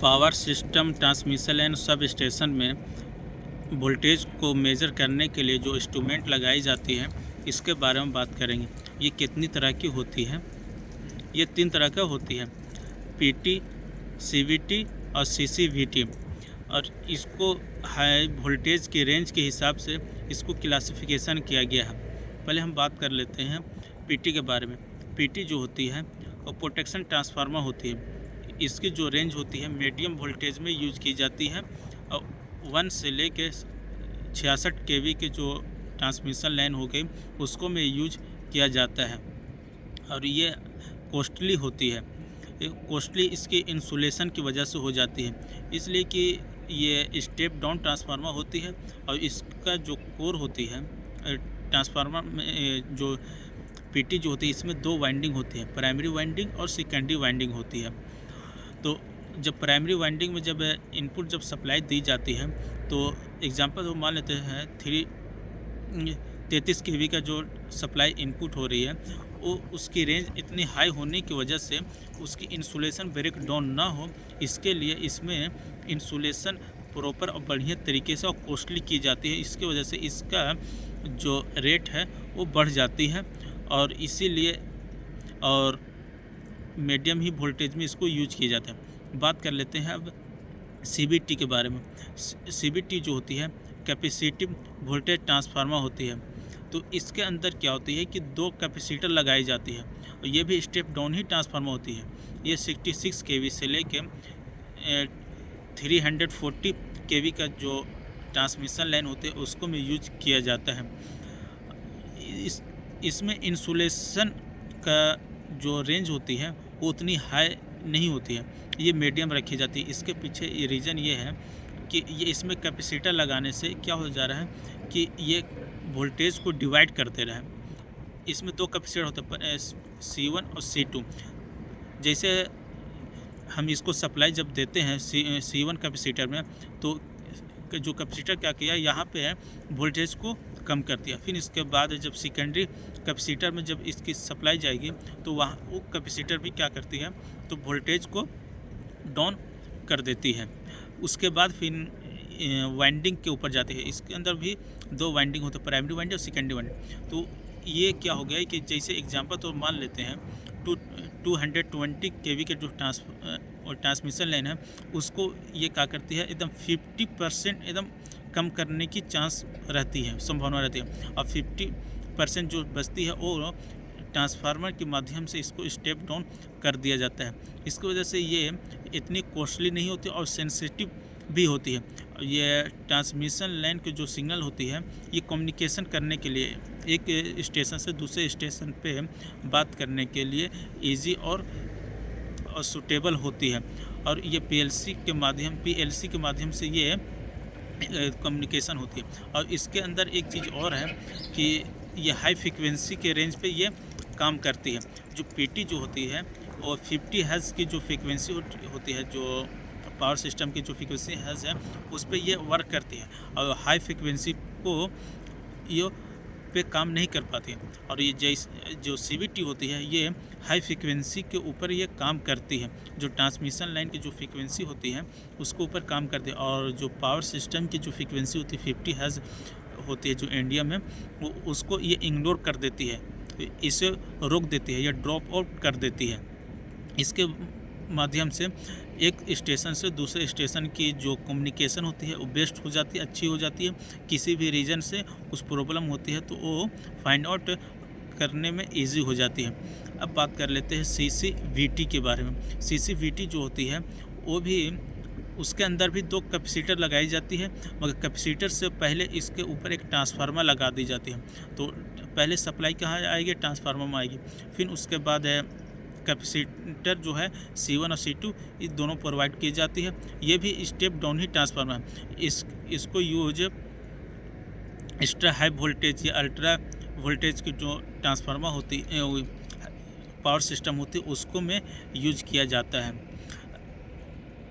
Power system, transmission and sub station में voltage को measure करने के लिए जो इंस्ट्रूमेंट लगाई जाती है, इसके बारे में बात करेंगे। ये कितनी तरह की होती है? ये 3 तरह का होती है, पीटी, सीवीटी और सीसीवीटी। और इसको हाई वोल्टेज के रेंज के हिसाब से इसको क्लासिफिकेशन किया गया है। पहले हम बात कर लेते हैं पीटी के बारे में। पीटी जो होती है वो प्रोटेक्शन ट्रांसफार्मर होती है। इसकी जो रेंज होती है मीडियम वोल्टेज में यूज की जाती है और 1 से लेके 66 केवी के जो ट्रांसमिशन लाइन हो गई उसको में यूज किया जाता है। और ये कॉस्टली होती है। कॉस्टली इसकी इंसुलेशन की वजह से हो जाती है, इसलिए कि ये स्टेप डाउन ट्रांसफार्मर होती है। और इसका जो कोर होती है ट्रांसफार्मर में जो पीटी जो होती है, इसमें 2 वाइंडिंग होती है, प्राइमरी वाइंडिंग और सेकेंडरी वाइंडिंग होती है। तो जब प्राइमरी वाइंडिंग में जब इनपुट जब सप्लाई दी जाती है तो एग्जांपल हम मान लेते हैं 33 केवी का जो सप्लाई इनपुट हो रही है वो उसकी रेंज इतनी हाई होने की वजह से उसकी इंसुलेशन ब्रेक डाउन ना हो, इसके लिए इसमें इंसुलेशन प्रॉपर और बढ़िया तरीके से और कॉस्टली की जाती है। इसकी वजह से इसका जो रेट है वो बढ़ जाती है और इसीलिए और मीडियम ही वोल्टेज में इसको यूज किया जाता है। बात कर लेते हैं अब सीबीटी के बारे में। सीबीटी जो होती है कैपेसिटिव वोल्टेज ट्रांसफार्मर होती है। तो इसके अंदर क्या होती है कि 2 कैपेसिटर लगाई जाती है और ये भी स्टेप डाउन ही ट्रांसफार्मर होती है। ये 66 केवी से लेके 340 केवी का जो ट्रांसमिशन लाइन होती है उसको में यूज किया जाता है। इसमें इंसुलेशन का जो रेंज होती है वो उतनी हाई नहीं होती है, ये मीडियम रखी जाती है। इसके पीछे ये रीज़न ये है कि ये इसमें कैपेसिटर लगाने से क्या हो जा रहा है कि ये वोल्टेज को डिवाइड करते रहे। इसमें 2 कैपेसिटर होते हैं, C1 और C2। जैसे हम इसको सप्लाई जब देते हैं C1 कैपेसिटर में तो जो कैपेसिटर क्या किया यहाँ पे वोल्टेज को कम कर दिया। फिर इसके बाद जब सेकेंडरी कैपेसिटर में जब इसकी सप्लाई जाएगी तो वहाँ वो कैपेसिटर भी क्या करती है तो वोल्टेज को डाउन कर देती है। उसके बाद फिर वाइंडिंग के ऊपर जाती है। इसके अंदर भी 2 वाइंडिंग होते हैं, प्राइमरी वाइंडिंग और सेकेंडरी वाइंडिंग। तो ये क्या हो गया है कि जैसे एग्जांपल तो मान लेते हैं 220 केवी के जो ट्रांसमिशन लाइन है उसको ये क्या करती है एकदम 50% एकदम कम करने की चांस रहती है, संभावना रहती है। और 50% जो बचती है वो ट्रांसफार्मर के माध्यम से इसको स्टेप डाउन कर दिया जाता है। इसकी वजह से ये इतनी कॉस्टली नहीं होती और सेंसिटिव भी होती है। ये ट्रांसमिशन लाइन की जो सिग्नल होती है ये कम्युनिकेशन करने के लिए एक स्टेशन से दूसरे स्टेशन पे बात करने के लिए इजी और सूटेबल होती है। और ये पीएलसी के माध्यम से ये कम्युनिकेशन होती है। और इसके अंदर एक चीज़ और है कि ये हाई फ्रीक्वेंसी के रेंज पे ये काम करती है। जो पीटी जो होती है और 50 हर्ट्ज की जो फ्रीक्वेंसी होती है, जो पावर सिस्टम की जो फ्रीक्वेंसी हर्ट्ज है उस पे ये वर्क करती है और हाई फ्रीक्वेंसी को ये पे काम नहीं कर पाती है। और ये जो सीवीटी होती है ये हाई फ्रीक्वेंसी के ऊपर ये काम करती है। जो ट्रांसमिशन लाइन की जो फ्रीक्वेंसी होती है उसको ऊपर काम करती है। और जो पावर सिस्टम की जो फ्रीक्वेंसी होती है 50 हर्ट्ज होती है जो इंडिया में, वो उसको ये इग्नोर कर देती है, इसे रोक देती है या ड्रॉप आउट कर देती है। इसके माध्यम से एक स्टेशन से दूसरे स्टेशन की जो कम्युनिकेशन होती है वो बेस्ट हो जाती है, अच्छी हो जाती है। किसी भी रीजन से कुछ प्रॉब्लम होती है तो वो फाइंड आउट करने में इजी हो जाती है। अब बात कर लेते हैं सीसीवीटी के बारे में। सीसीवीटी जो होती है वो भी उसके अंदर भी 2 कैपेसिटर लगाई जाती है, मगर कैपेसिटर से पहले इसके ऊपर एक ट्रांसफार्मर लगा दी जाती है। तो पहले सप्लाई कहाँ आएगी, ट्रांसफार्मर में आएगी। फिर उसके बाद कैपेसिटर जो है C1 और C2 ये दोनों प्रोवाइड की जाती है। ये भी स्टेप डाउन ही ट्रांसफार्मर है। इसको यूज एक्स्ट्रा हाई वोल्टेज या अल्ट्रा वोल्टेज की जो ट्रांसफार्मर होती है पावर सिस्टम होती है उसको में यूज किया जाता है।